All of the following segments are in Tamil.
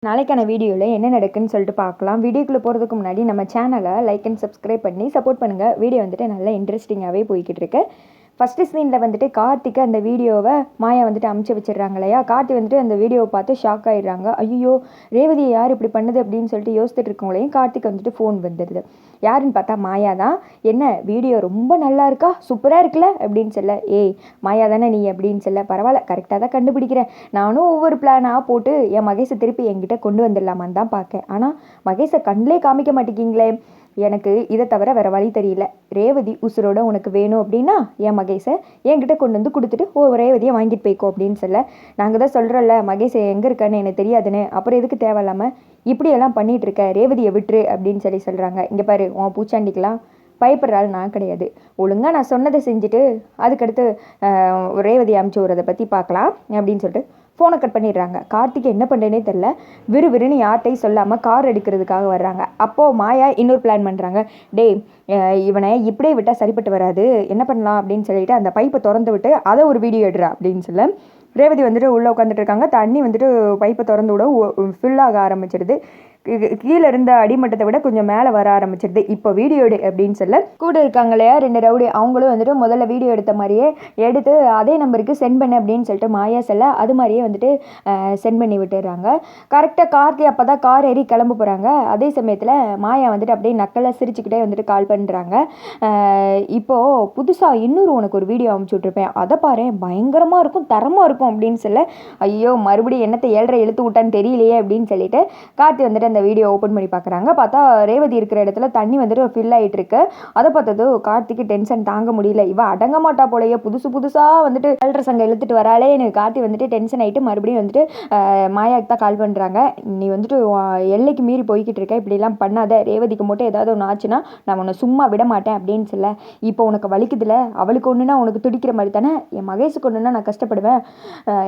நாளைக்கான வீடியோவில் என்ன நடக்குன்னு சொல்லிட்டு பார்க்கலாம். வீடியோக்குள்ளே போகிறதுக்கு முன்னாடி நம்ம சேனலை லைக் அண்ட் சப்ஸ்கிரைப் பண்ணி சப்போர்ட் பண்ணுங்கள். வீடியோ வந்துட்டு நல்லா இன்ட்ரெஸ்டிங்காகவே போய்கிட்டு இருக்கு. ஃபஸ்ட்டு சீனில் வந்துட்டு கார்த்திக்கு அந்த வீடியோவை மாயா வந்துட்டு அமுச்சு வச்சிடுறாங்க இல்லையா. கார்த்தி வந்துட்டு அந்த வீடியோவை பார்த்து ஷாக் ஆகிடுறாங்க. ஐயோ, ரேவதியை யார் இப்படி பண்ணுது அப்படின்னு சொல்லிட்டு யோசிச்சுட்டு இருக்கவங்களையும் கார்த்திக் வந்துட்டு ஃபோன் வந்துடுது. யாருன்னு பார்த்தா மாயா தான். என்ன வீடியோ ரொம்ப நல்லா இருக்கா, சூப்பராக இருக்குல்ல அப்படின்னு சொல்ல, ஏய் மாயா தானே நீ அப்படின்னு சொல்ல, பரவாயில்ல கரெக்டாக தான் கண்டுபிடிக்கிறேன். நானும் ஒவ்வொரு பிளானாக போட்டு என் மகேஷை திருப்பி என்கிட்ட கொண்டு வந்துடலாமான்னு தான் பார்க்கேன். ஆனால் மகேஷை கண்ணிலே காமிக்க மாட்டேங்கிங்களே. எனக்கு இதை தவிர வேறு வழி தெரியல. ரேவதி உசுரோட உனக்கு வேணும் அப்படின்னா என் மகேஷை என்கிட்ட கொண்டு வந்து கொடுத்துட்டு ரேவதியை வாங்கிட்டு போய்க்கோ அப்படின்னு சொல்ல, நாங்கள் தான் சொல்கிறோம்ல மகேஷ் எங்கே இருக்கான்னு எனக்கு தெரியாதுன்னு, அப்புறம் எதுக்கு தேவையில்லாமல் இப்படியெல்லாம் பண்ணிகிட்டு இருக்க, ரேவதியை விட்டுரு அப்படின்னு சொல்கிறாங்க. இங்கே பாரு, உன் பூச்சாண்டிக்கலாம் பயப்படுறாள் நான் கிடையாது. ஒழுங்காக நான் சொன்னதை செஞ்சுட்டு அதுக்கடுத்து ரேவதி அமுச்சு விடுறதை பற்றி பார்க்கலாம் அப்படின்னு சொல்லிட்டு ஃபோனை கட் பண்ணிடுறாங்க. கார்த்திக் என்ன பண்ணுறேனே தெரில, விறுவிறுன்னு யார்கிட்டையும் சொல்லாமல் கார் எடுக்கிறதுக்காக வர்றாங்க. அப்போது மாயா இன்னொரு பிளான் பண்ணுறாங்க. டேய், இவனை இப்படியே விட்டால் சரிப்பட்டு வராது, என்ன பண்ணலாம் அப்படின்னு சொல்லிட்டு அந்த பைப்பை திறந்து விட்டு அதை ஒரு வீடியோ எடுறா அப்படின்னு சொல்ல, ரேவதி வந்துட்டு உள்ளே உட்காந்துட்டு இருக்காங்க. தண்ணி வந்துட்டு பைப்பை திறந்து விட ஃபில்லாக ஆரம்பிச்சிடுது. கீழே இருந்த அடிமட்டத்தை விட கொஞ்சம் மேலே வர ஆரம்பிச்சிடுது. இப்போ வீடியோ எடு அப்படின்னு சொல்ல, கூட இருக்காங்க இல்லையா 2 ரவுடி, அவங்களும் வந்துட்டு முதல்ல வீடியோ எடுத்த மாதிரியே எடுத்து அதே நம்பருக்கு சென்ட் பண்ணு அப்படின்னு சொல்லிட்டு மாயா சொல்ல, அது மாதிரியே வந்துட்டு சென்ட் பண்ணி விட்டுடுறாங்க. கரெக்டாக கார்த்தி அப்போ தான் கார் ஏறி கிளம்ப போகிறாங்க. அதே சமயத்தில் மாயா வந்துட்டு அப்படியே நக்கலாக சிரிச்சுக்கிட்டே வந்துட்டு கால் பண்ணுறாங்க. இப்போது புதுசாக இன்னொரு உனக்கு ஒரு வீடியோ அனுப்பிச்சி விட்ருப்பேன், அதை பாரு பயங்கரமாக இருக்கும், தரமாக இருக்கும் அப்படின்னு சொல்ல, ஐயோ மறுபடியும் என்னத்தை 7.5 எழுத்து விட்டான்னு தெரியலையே அப்படின்னு சொல்லிட்டு கார்த்தி வந்துட்டு அந்த வீடியோ ஓப்பன் பண்ணி பார்க்குறாங்க. பார்த்தா ரேவதி இருக்கிற இடத்துல தண்ணி வந்துட்டு ஃபில் ஆகிட்டு இருக்கு. அதை பார்த்தது கார்த்திக்கு டென்ஷன் தாங்க முடியல. இவ அடங்க மாட்டா போலையே, புதுசாக வந்துட்டு கல்ற சங்கம் இழுத்துட்டு வராளே. எனக்கு கார்த்தி வந்துட்டு டென்ஷன் ஆகிட்டு மறுபடியும் வந்துட்டு மாயாவுக்கு தான் கால் பண்ணுறாங்க. நீ வந்துட்டு எல்லைக்கு மீறி போய்கிட்டு இருக்க, இப்படிலாம் பண்ணாத, ரேவதிக்கு மட்டும் ஏதாவது ஒன்று ஆச்சுன்னா நான் உன்னை சும்மா விட மாட்டேன் அப்படின்னு சொல்ல, இப்போ உனக்கு வலிக்குதுல, அவளுக்கு ஒன்றுனா உனக்கு துடிக்கிற மாதிரி தானே, என் மகேஷுக்கு ஒன்றுனா நான் கஷ்டப்படுவேன்.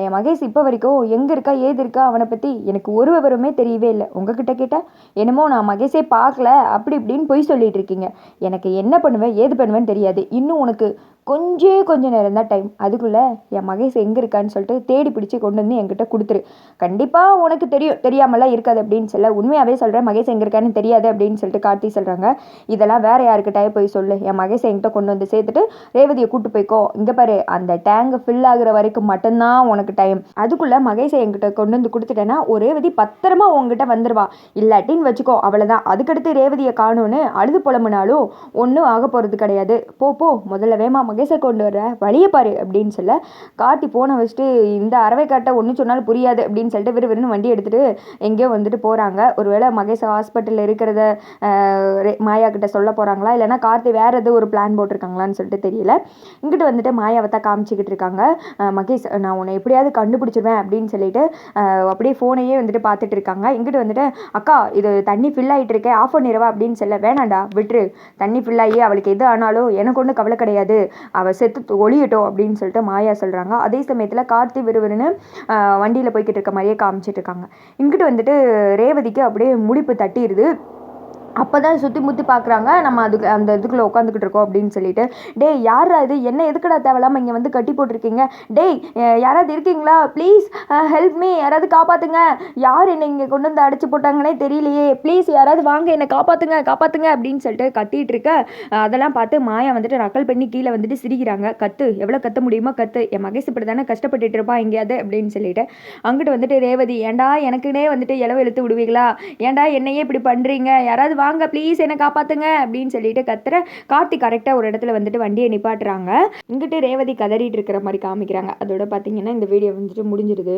என் மகேஷ் இப்போ வரைக்கும் எங்கே இருக்கா ஏது இருக்கா அவனை பற்றி எனக்கு ஒரு விவரமே தெரியவே இல்லை. உங்ககிட்ட கேட்டால் என்னமோ நான் மகேஷே பார்க்கல அப்படி இப்படின்னு பொய் சொல்லிட்டு இருக்கீங்க. எனக்கு என்ன பண்ணுவேன் ஏது பண்ணுவேன்னு தெரியாது. இன்னும் உனக்கு கொஞ்சம் நேரம் தான் டைம். அதுக்குள்ளே என் மகேஷ் எங்கே இருக்கான்னு சொல்லிட்டு தேடி பிடிச்சி கொண்டு வந்து என்கிட்ட கொடுத்துரு. கண்டிப்பாக உனக்கு தெரியாமலாம் இருக்காது அப்படின்னு சொல்ல, உண்மையாகவே சொல்கிறேன் மகேஷ் எங்கே இருக்கான்னு தெரியாது அப்படின்னு சொல்லிட்டு கார்த்தி சொல்கிறாங்க. இதெல்லாம் வேறு யாருக்கிட்டே போய் சொல்லு, என் மகேஷை என்கிட்ட கொண்டு வந்து சேர்த்துட்டு ரேவதியை கூட்டு போய்க்கோ. இங்கே பாரு, அந்த டேங்க் ஃபில் ஆகுற வரைக்கும் மட்டும்தான் உனக்கு டைம். அதுக்குள்ளே மகேஷை என்கிட்ட கொண்டு வந்து கொடுத்துட்டேன்னா ரேவதி பத்திரமா உங்ககிட்ட வந்துடுவா. இல்லாட்டின்னு வச்சுக்கோ, அவ்வளோதான். அதுக்கடுத்து ரேவதியை காணும்னு அழுது புலம்புனாலும் ஒன்றும் ஆக போகிறது கிடையாது. போ முதல்ல வேமா மகேஷை கொண்டு வர வழியை பாரு அப்படின்னு சொல்ல, கார்த்தி போனை வச்சுட்டு இந்த அறவை காட்ட ஒன்று சொன்னாலும் புரியாது அப்படின்னு சொல்லிட்டு விறுவிறுன்னு வண்டி எடுத்துகிட்டு எங்கேயோ வந்துட்டு போகிறாங்க. ஒருவேளை மகேஷ் ஹாஸ்பிட்டலில் இருக்கிறத மாயா கிட்ட சொல்ல போகிறாங்களா, இல்லைனா கார்த்தி வேறு எதுவும் ஒரு பிளான் போட்டிருக்காங்களான்னு சொல்லிட்டு தெரியல. இங்கிட்டு வந்துட்டு மாயாவை தான் காமிச்சிக்கிட்டு இருக்காங்க. மகேஷ் நான் உன்னை எப்படியாவது கண்டுபிடிச்சிருவேன் அப்படின்னு சொல்லிட்டு அப்படியே ஃபோனையே வந்துட்டு பார்த்துட்டு இருக்காங்க. இங்கிட்டு வந்துட்டு, அக்கா இது தண்ணி ஃபில் ஆகிட்டு இருக்கே, ஆஃப் பண்ணிடுவா அப்படின்னு சொல்ல, வேணாண்டா விட்டுரு, தண்ணி ஃபில் ஆகி அவளுக்கு எது ஆனாலும் எனக்கு ஒன்றும் கவலை கிடையாது, அவள் செத்து ஒளியட்டும் அப்படின்னு சொல்லிட்டு மாயா சொல்கிறாங்க. அதே சமயத்தில் கார்த்தி விறுவிறுன்னு வண்டியில் போய்கிட்டு இருக்க மாதிரியே காமிச்சிட்டு இருக்காங்க. இங்கிட்டு வந்துட்டு ரேவதிக்கு அப்படியே முடிப்பு தட்டிடுது. அப்போ தான் சுற்றி முற்றி பார்க்குறாங்க. நம்ம அந்த இதுக்குள்ளே உட்காந்துக்கிட்டு இருக்கோம் அப்படின்னு சொல்லிட்டு, டேய் யாரா இது, என்ன எதுக்கடா தேவையில்லாமல் இங்கே வந்து கட்டி போட்டிருக்கீங்க, டேய் யாராவது இருக்கீங்களா, ப்ளீஸ் ஹெல்ப் மீ, யாராவது காப்பாற்றுங்க, யார் என்னை இங்கே கொண்டு வந்து அடைச்சி போட்டாங்கன்னே தெரியலையே, ப்ளீஸ் யாராவது வாங்க என்னை காப்பாற்றுங்க அப்படின்னு சொல்லிட்டு கத்திட்டு இருக்க. அதெல்லாம் பார்த்து மாயா வந்துட்டு நக்கல் பண்ணி கீழே வந்துட்டு சிரிக்கிறாங்க. கத்து, எவ்வளோ கத்த முடியுமோ கத்து, என் மகேஷ் இப்படி தானே கஷ்டப்பட்டுட்டு இருப்பா எங்கேயாவது அப்படின்னு சொல்லிட்டு. அங்கிட்டு வந்துட்டு ரேவதி, ஏண்டா எனக்குன்னே வந்துட்டு இலவு இழுத்து விடுவீங்களா, ஏண்டா என்னையே இப்படி பண்ணுறீங்க, யாராவது வாங்க ப்ளீஸ் என்னை காப்பாற்றுங்க அப்படின்னு சொல்லிட்டு கத்துற. கார்த்தி கரெக்டாக ஒரு இடத்துல வந்துட்டு வண்டியை நிப்பாட்டுறாங்க. இங்கிட்டு ரேவதி கதறிட்டு இருக்கிற மாதிரி காமிக்கிறாங்க. அதோட பார்த்தீங்கன்னா இந்த வீடியோ வந்துட்டு முடிஞ்சிருது.